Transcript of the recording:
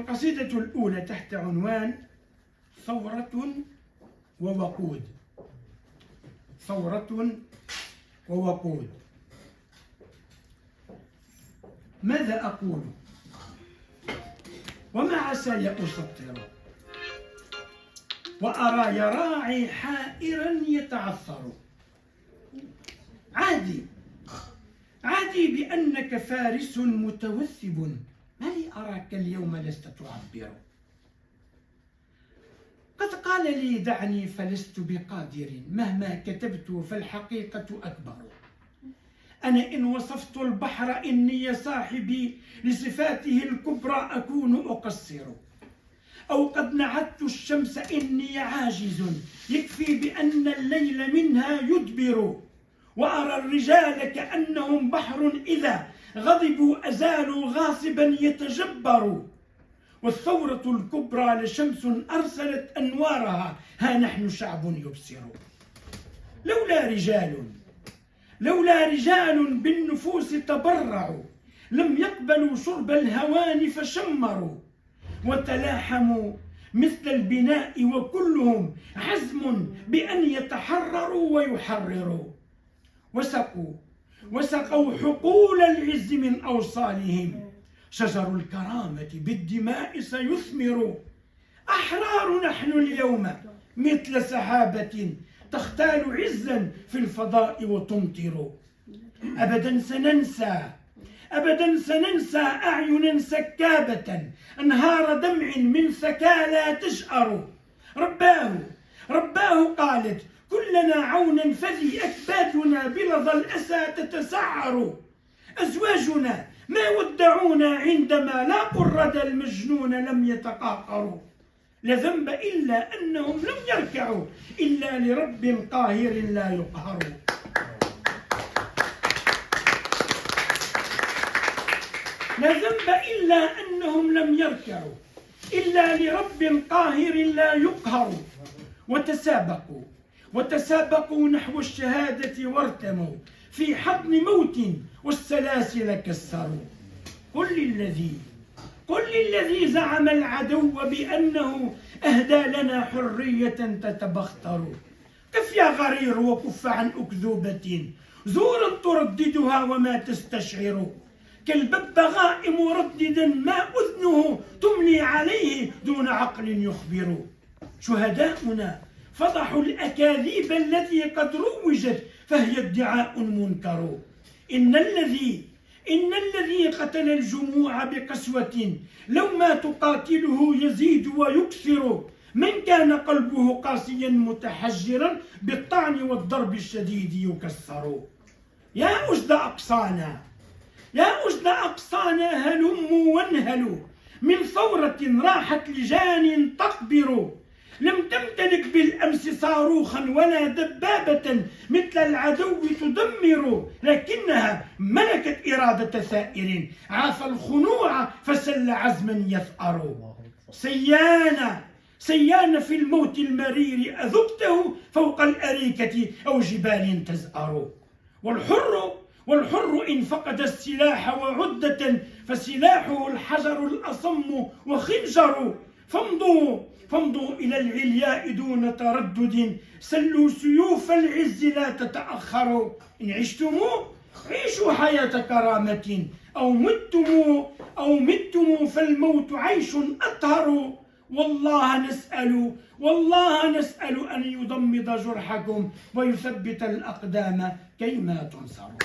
القصيدة الأولى تحت عنوان ثورة ووقود. ثورة ووقود. ماذا أقول وما عساي أسطر، وأرى يراعي حائرا يتعثر. عادي بأنك فارس متوثب، ما لي أراك اليوم لست تعبر. قد قال لي دعني فلست بقادر، مهما كتبت فالحقيقة أكبر. أنا إن وصفت البحر إني صاحبي لصفاته الكبرى أكون أقصر، أو قد نعت الشمس إني عاجز يكفي بأن الليل منها يدبر. وأرى الرجال كأنهم بحر إذا غضبوا أزالوا غاصبا يتجبر. والثورة الكبرى لشمس أرسلت أنوارها، ها نحن شعب يبصر. لولا رجال بالنفوس تبرعوا، لم يقبلوا شرب الهوان فشمروا. وتلاحموا مثل البناء وكلهم عزم بأن يتحرروا ويحرروا. وسقوا حقول العز من أوصالهم، شجر الكرامة بالدماء سيثمر. أحرار نحن اليوم مثل سحابة تختال عزا في الفضاء وتمطر. أبدا سننسى أعينا سكابة أنهار دمع من ثكالى تجأر. رباه قالت كلنا عونا فذي أكبادنا بلظى الأسى تتسعر. أزواجنا ما ودعونا عندما لاقوا الردى المجنون لم يتقاقروا. لا ذنب إلا أنهم لم يركعوا إلا لرب قاهر لا يقهر. لا ذنب إلا أنهم لم يركعوا إلا لرب قاهر لا يقهر. وتسابقوا نحو الشهادة وارتموا في حضن موت والسلاسل كسروا. قل للذي زعم العدو بأنه أهدى لنا حرية تتبختر. كف يا غرير وكف عن أكذوبة زورا ترددها وما تستشعر. كالببغاء مرددا ما أذنه تملي عليه دون عقل يخبر. شهداؤنا فضحوا الأكاذيب التي قد روجت فهي ادعاء منكر. إن الذي قتل الجموع بقسوة لو ما تقاتله يزيد ويكثر. من كان قلبه قاسيا متحجرا بالطعن والضرب الشديد يكسر. يا أجد أقصانا هلموا وانهلوا من ثورة راحت لجان تقبر. لم تمتلك بالأمس صاروخا ولا دبابة مثل العدو تدمر، لكنها ملكت إرادة ثائر عاف الخنوع فسل عزما يثأر. سيان في الموت المرير أذقته فوق الأريكة أو جبال تزأر. والحر إن فقد السلاح وعدة فسلاحه الحجر الأصم وخنجر. فامضوا إلى العلياء دون تردد، سلوا سيوف العز لا تتأخروا. إن عشتم عيشوا حياة كرامة، أو متم فالموت عيش أطهر. والله نسأل أن يضمد جرحكم ويثبت الأقدام كيما تنصروا.